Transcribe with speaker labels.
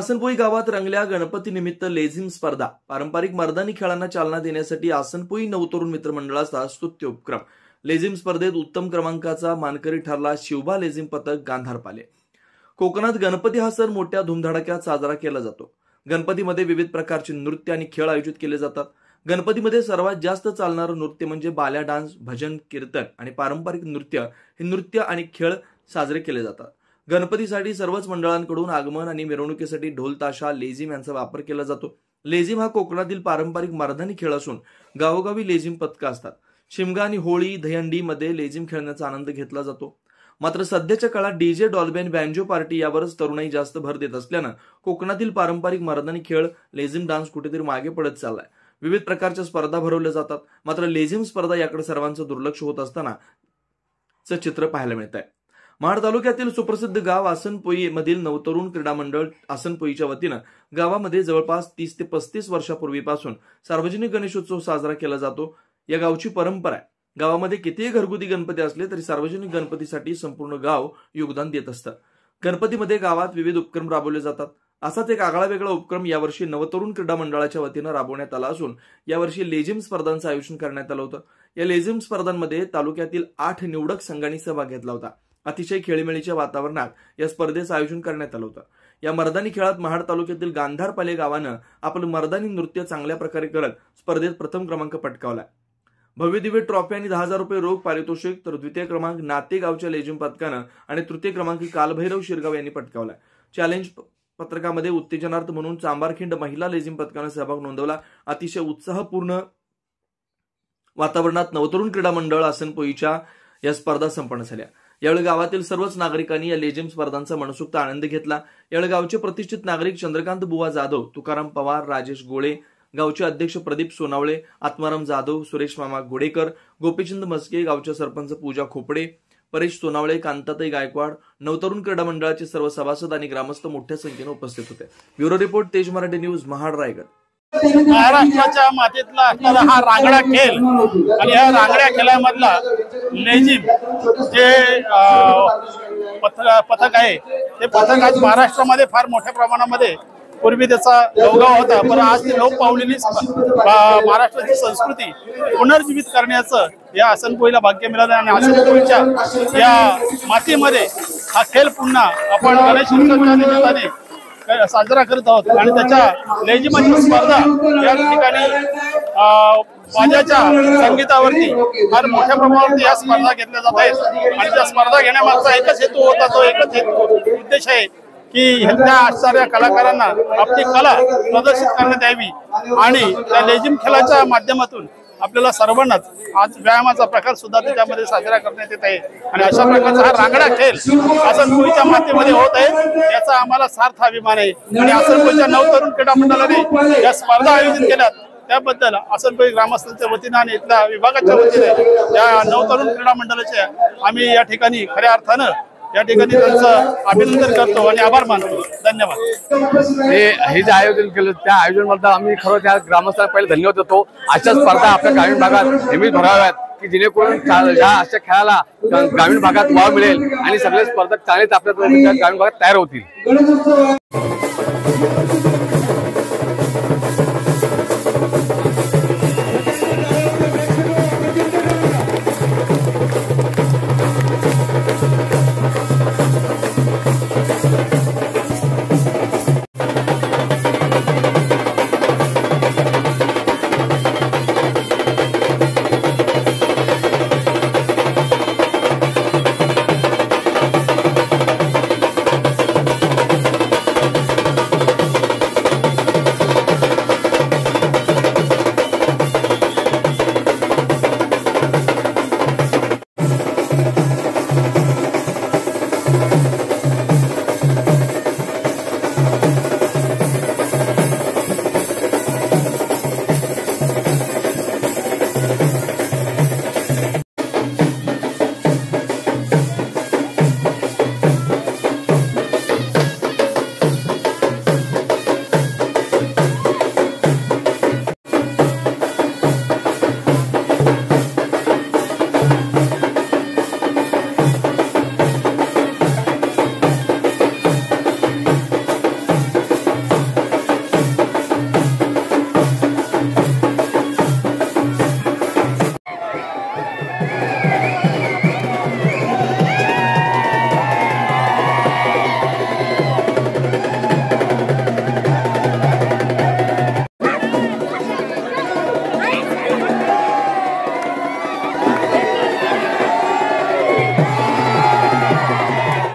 Speaker 1: आसनपोई गावात रंगल्या गणपती निमित्त लेझिम स्पर्धा। पारंपरिक मर्दानी खेळांना चालना देण्यासाठी आसनपोई नवतरुण मित्रमंडळाचा स्तुत्य उपक्रम। लेझिम स्पर्धेत उत्तम क्रमांकाचा मानकरी ठरला शिवबा लेझिम पथक गांधारपाले। कोकणात गणपती हा सण मोठ्या धुमधडाक्यात साजरा केला जातो। गणपतीमध्ये विविध प्रकारचे नृत्य आणि खेळ आयोजित केले जातात। गणपतीमध्ये सर्वात जास्त चालणारं नृत्य म्हणजे बाल्या डान्स, भजन, कीर्तन आणि पारंपरिक नृत्य हे नृत्य आणि खेळ साजरे केले जातात। गणपतीसाठी सर्वच मंडळांकडून आगमन आणि मिरवणुकीसाठी ढोल ताशा, लेझिम यांचा वापर केला जातो। लेझिम हा कोकणातील पारंपरिक मर्दानी खेळ असून गावोगावी लेझिम पथकं असतात। शिमगा आणि होळी, दहीहंडी मध्ये लेझिम खेळण्याचा आनंद घेतला जातो। मात्र सध्याच्या काळात डीजे, डॉल्बी आणि बँजो पार्टी यावरच तरुणाई जास्त भर देत असल्यानं कोकणातील पारंपरिक मर्दानी खेळ लेझिम डान्स कुठेतरी मागे पडत चाललाय। विविध प्रकारच्या स्पर्धा भरवल्या जातात, मात्र लेझिम स्पर्धा याकडे सर्वांचं दुर्लक्ष होत असतानाचं चित्र पाहायला मिळत आहे। महाड तालुक्यातील सुप्रसिद्ध गाव आसनपोई मधील नवतरुण क्रीडा मंडळ आसनपोईच्या वतीनं गावामध्ये जवळपास 30 ते 35 वर्षापूर्वीपासून सार्वजनिक गणेशोत्सव साजरा केला जातो। या गावची परंपरा आहे। गावामध्ये कितीही घरगुती गणपती असले तरी सार्वजनिक गणपतीसाठी संपूर्ण गाव योगदान देत असतं। गणपतीमध्ये गावात विविध उपक्रम राबवले जातात। असाच एक आगळा वेगळा उपक्रम यावर्षी नवतरुण क्रीडा मंडळाच्या वतीनं राबवण्यात आला असून यावर्षी लेझिम स्पर्धांचं आयोजन करण्यात आलं होतं। या लेझिम स्पर्धांमध्ये तालुक्यातील 8 निवडक संघांनी सहभाग घेतला होता। अतिशय खेळीमेळीच्या वातावरणात या स्पर्धेचं आयोजन करण्यात आलं होतं। या मर्दानी खेळात महाड तालुक्यातील गांधारपाले गावानं आपलं मर्दानी नृत्य चांगल्या प्रकारे करत स्पर्धेत प्रथम क्रमांक पटकावला। भव्य दिव्य ट्रॉफी आणि 10,000 रुपये रोख पारितोषिक तर द्वितीय क्रमांक नाते गावच्या लेझिम पथकानं आणि तृतीय क्रमांक कालभैरव शिरगाव यांनी पटकावला। चॅलेंज पत्रकामध्ये उत्तेजनार्थ म्हणून चांबारखिंड महिला लेझिम पथकानं सहभाग नोंदवला। अतिशय उत्साहपूर्ण वातावरणात नवतरुण क्रीडा मंडळ आसनपोईच्या या स्पर्धा संपन्न झाल्या। यावेळी गावातील सर्वच नागरिकांनी या लेझिम स्पर्धांचा मनसोक्त आनंद घेतला। यावेळी गावचे प्रतिष्ठित नागरिक चंद्रकांत बुवा जाधव, तुकाराम पवार, राजेश गोळे, गावचे अध्यक्ष प्रदीप सोनावळे, आत्माराम जाधव, सुरेश मामा गोडेकर, गोपीचंद मस्के, गावच्या सरपंच पूजा खोपडे, परेश सोनावळे, कांताताई गायकवाड, नवतरुण क्रीडा मंडळाचे सर्व सभासद आणि ग्रामस्थ मोठ्या संख्येने उपस्थित होते। ब्युरो रिपोर्ट, तेज मराठी न्यूज, महाड, रायगड।
Speaker 2: महाराष्ट्राच्या मातीतला असणारा हा रांगडा खेळ आणि या रांगड्या खेळामधला लेझिम जे पथक आहे ते पथक आज महाराष्ट्रामध्ये फार मोठ्या प्रमाणामध्ये पूर्वी त्याचा गवगाव होता, पण आज ती लोप पावलेली महाराष्ट्राची संस्कृती पुनर्जीवित करण्याचं या आसनपोईला भाग्य मिळालं आणि आसनपोईच्या या मातीमध्ये हा खेळ पुन्हा आपण गणेशोत्सवाच्या निमित्ताने साजरा करत आहोत आणि त्याच्या लेझिमाची स्पर्धा या ठिकाणी वाद्याच्या संगीतावरती फार मोठ्या प्रमाणात या स्पर्धा घेतल्या जात आहेत आणि त्या स्पर्धा घेण्यामागचा एकच हेतू होता, तो एकच उद्देश आहे की ह्या असणाऱ्या कलाकारांना आपली कला प्रदर्शित करण्यात यावी आणि त्या लेझिम खेळाच्या माध्यमातून आपल्याला सर्वांनाच आज व्यायामाचा प्रकार सुद्धा त्याच्यामध्ये साजरा करण्यात येत आहे आणि अशा प्रकारचा हा रांगडा खेळ आसनपोईच्या मातीमध्ये होत आहे याचा आम्हाला सार्थ अभिमान आहे आणि आसनपोईच्या नवतरुण क्रीडा मंडळाने या स्पर्धा आयोजित केल्यात त्याबद्दल आसनपोई ग्रामस्थांच्या वतीनं आणि इथल्या विभागाच्या वतीने या नवतरुण क्रीडा मंडळाचे आम्ही या ठिकाणी खऱ्या अर्थानं या ठिकाणी त्यांचं अभिनंदन करतो आणि आभार मानतो। धन्यवाद।
Speaker 3: हे जे आयोजन केलं त्या आयोजनाबद्दल आम्ही खरं त्या ग्रामस्थांना पहिले धन्यवाद देतो। अशा स्पर्धा आपल्या ग्रामीण भागात नेहमीच भराव्यात की जेणेकरून या अशा खेळाला ग्रामीण भागात वाव मिळेल आणि सगळे स्पर्धक चांगलेच आपल्या ग्रामीण भागात तयार होतील।